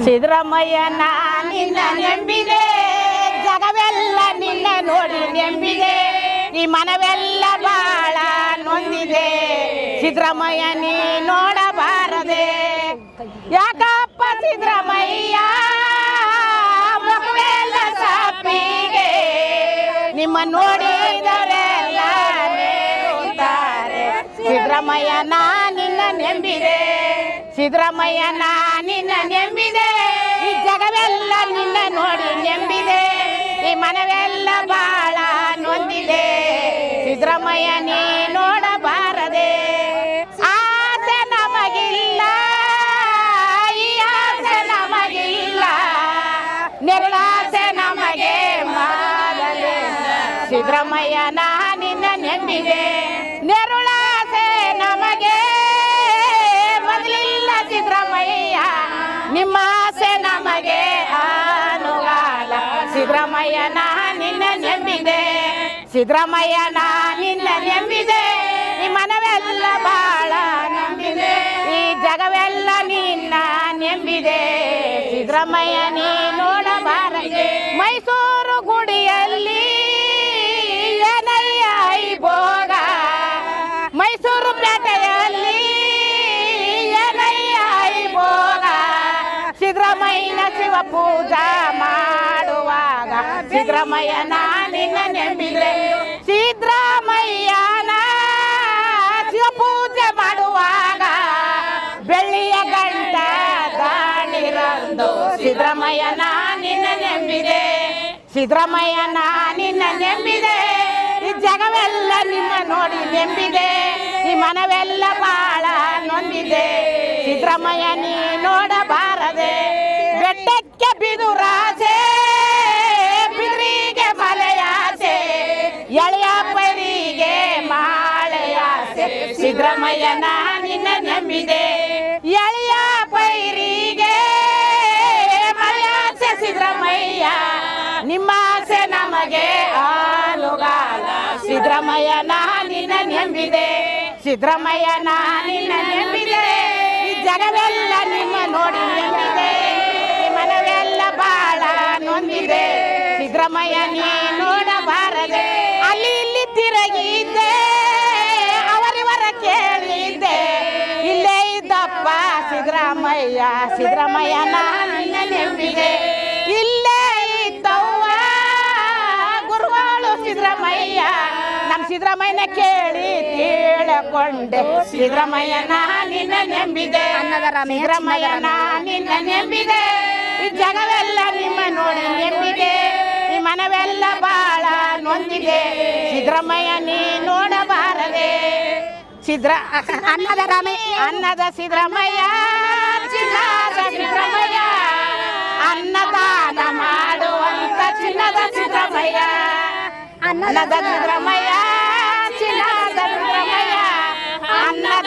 ಸಿದ್ದರಾಮಯ್ಯ ನಿನ್ನ ನೆಂಬಿದೆ, ಜಗವೆಲ್ಲ ನಿನ್ನ ನೋಡಿ ನೆಂಬಿದೆ, ಈ ಮನವೆಲ್ಲ ಬಾಳ ನೊಂದಿದೆ. ಸಿದ್ದರಾಮಯ್ಯ ನೀ ನೋಡಬಾರದೆ, ಯಾಕಪ್ಪ ಸಿದ್ದರಾಮಯ್ಯ ಮಗುವೆಲ್ಲ ಸಾಪಿಗೆ, ನಿಮ್ಮ ನೋಡಿದವರೆಲ್ಲ ನೇರುತ್ತಾರೆ. ಸಿದ್ದರಾಮಯ್ಯ ನಿನ್ನ ನೆಂಬಿದೆ, ಸಿದ್ದರಾಮಯ್ಯ ನಿನ್ನ ನೆಂಬಿದೆ, ಈ ಜಗವೆಲ್ಲ ನಿನ್ನ ನೋಡಿ ನೆಂಬಿದೆ, ಈ ಮನವೆಲ್ಲ ಬಾಳ ನೊಂದಿದೆ. ಸಿದ್ದರಾಮಯ್ಯ ನೀ ನೋಡಬಾರದೆ, ಆಸೆ ನಮಗಿಲ್ಲ, ಈ ಆಸೆ ನಮಗಿಲ್ಲ, ನೆರಳಾಸೆ ನಮಗೆ ಮಾಡಲೆ. ಸಿದ್ದರಾಮಯ್ಯ ನಿನ್ನ ನೆಂಬಿದೆ, ನೆರಳಾಸೆ ನಮಗೆ ಮೊದಲಿಲ್ಲ. ಸಿದ್ದರಾಮಯ್ಯ ನಿಮ್ಮ ಆಸೆ ನಮಗೆ ಅನುಗಾಲ. ಸಿದ್ದರಾಮಯ್ಯ ನಿನ್ನ ನೆಂಬಿದೆ, ಸಿದ್ದರಾಮಯ್ಯ ನಿನ್ನ ನೆಂಬಿದೆ, ಈ ಮನವೆಲ್ಲ ಬಾಳ ನಂಬಿದೆ, ಈ ಜಗವೆಲ್ಲ ನಿನ್ನ ನೆಂಬಿದೆ. ಸಿದ್ದರಾಮಯ್ಯ ನೀ ನೋಡಬಾರದೆ, ಮೈಸೂರು ಗುಡಿಯಲ್ಲಿ ಏನಯ್ಯ ಭೋಗ, ಮೈಸೂರು ಪೇಟೆಯಲ್ಲಿ ಏನಯ್ಯ ಭೋಗ, ಸಿದ್ದರಾಮಯ್ಯನ ಶಿವ ಪೂಜಾ ಮಾಡುವಾಗ. ಸಿದ್ದರಾಮಯ್ಯ ನಿನ್ನ ನೆಂಬಿದೆ, ಸಿದ್ದರಾಮಯ್ಯನ ಶಿವ ಪೂಜೆ ಮಾಡುವಾಗ ಬೆಳ್ಳಿಯ ಗಂಟ ದಾಣಿರಂದು. ಸಿದ್ದರಾಮಯ್ಯ ನಿನ್ನ ನೆಂಬಿದೆ, ಸಿದ್ದರಾಮಯ್ಯ ನಿನ್ನ ನೆಂಬಿದೆ, ಈ ಜಗವೆಲ್ಲ ನಿಮ್ಮ ನೋಡಿ ನೆಂಬಿದೆ, ಈ ಮನವೆಲ್ಲ ಬಾಳ ನೊಂದಿದೆ. ಸಿದ್ದರಾಮಯ್ಯ ನೀ ನೋಡಬಾರದೆ, ಬೆಟ್ಟಕ್ಕೆ ಬಿದುರಾಸೆ, ಬಿದ್ರಿಗೆ ಮಲೆಯಾಸೆ, ಎಳೆಯ ಪೈರಿಗೆ ಮಾಳೆಯಾಸೆ. ಸಿದ್ದರಾಮಯ್ಯ ನಿನ್ನ ನೆಂಬಿದೆ, ಎಳೆಯ ಪೈರಿಗೆ ಮಲೆಯಾಸೆ. ಸಿದ್ದರಾಮಯ್ಯ ನಿಮ್ಮ ಆಸೆ ನಮಗೆ ಅನುಗಾಲ. ಸಿದ್ದರಾಮಯ್ಯ ನಿನ್ನ ನೆಂಬಿದೆ, ಸಿದ್ದರಾಮಯ್ಯ ನಿನ್ನ ನೆಂಬಿದೆ, ಈ ಜಗವೆಲ್ಲ ನಿಮ್ಮ ನೋಡಿ ನೆಂಬಿದೆ, ಈ ಮನವೆಲ್ಲ ಬಾಳ ನೊಂದಿದೆ. ಸಿದ್ದರಾಮಯ್ಯ ನೀ ನೋಡಬಾರದೆ, ಅಲ್ಲಿ ಇಲ್ಲಿ ತಿರುಗಿದ್ದೆ, ಅವರಿವರ ಕೇಳಿದ್ದೆ, ಇಲ್ಲೇ ಇದ್ದಪ್ಪ ಸಿದ್ದರಾಮಯ್ಯ. ಸಿದ್ದರಾಮಯ್ಯ ನಿನ್ನ ನೆಂಬಿದೆ, ಇಲ್ಲೇ ಇದ್ದವ್ವ ಗುರುಗಳು ಸಿದ್ದರಾಮಯ್ಯ. ನಮ್ಮ ಸಿದ್ದರಾಮಯ್ಯನ ಕೇಳಿ ತಿಳ್ಕೊಂಡೆ, ಸಿದ್ದರಾಮಯ್ಯ ನಿನ್ನ ನೆಂಬಿದೆ, ಸಿದ್ದರಾಮಯ್ಯ ನಿನ್ನ ನೆಂಬಿದೆ, ಈ ಜಗವೆಲ್ಲ ನಿಮ್ಮ ನೋಡಿ ನೆಂಬಿದೆ, ಈ ಮನವೆಲ್ಲ ಬಾಳ ನೊಂದಿದೆ. ಸಿದ್ದರಾಮಯ್ಯ ನೀ ನೋಡಬಾರದೆ, ಅನ್ನದ ಸಿದ್ದರಾಮಯ್ಯ, ಚಿನ್ನದ ಸಿದ್ದರಾಮಯ್ಯ, ಅನ್ನದಾನ ಮಾಡುವಂತ ಚಿನ್ನದ ಸಿದ್ದರಾಮಯ್ಯ. ಅನ್ನದ ಸಿದ್ದರಾಮಯ್ಯ, ಚಿನ್ನದ ಸಿದ್ದರಾಮಯ್ಯ, ಅನ್ನದ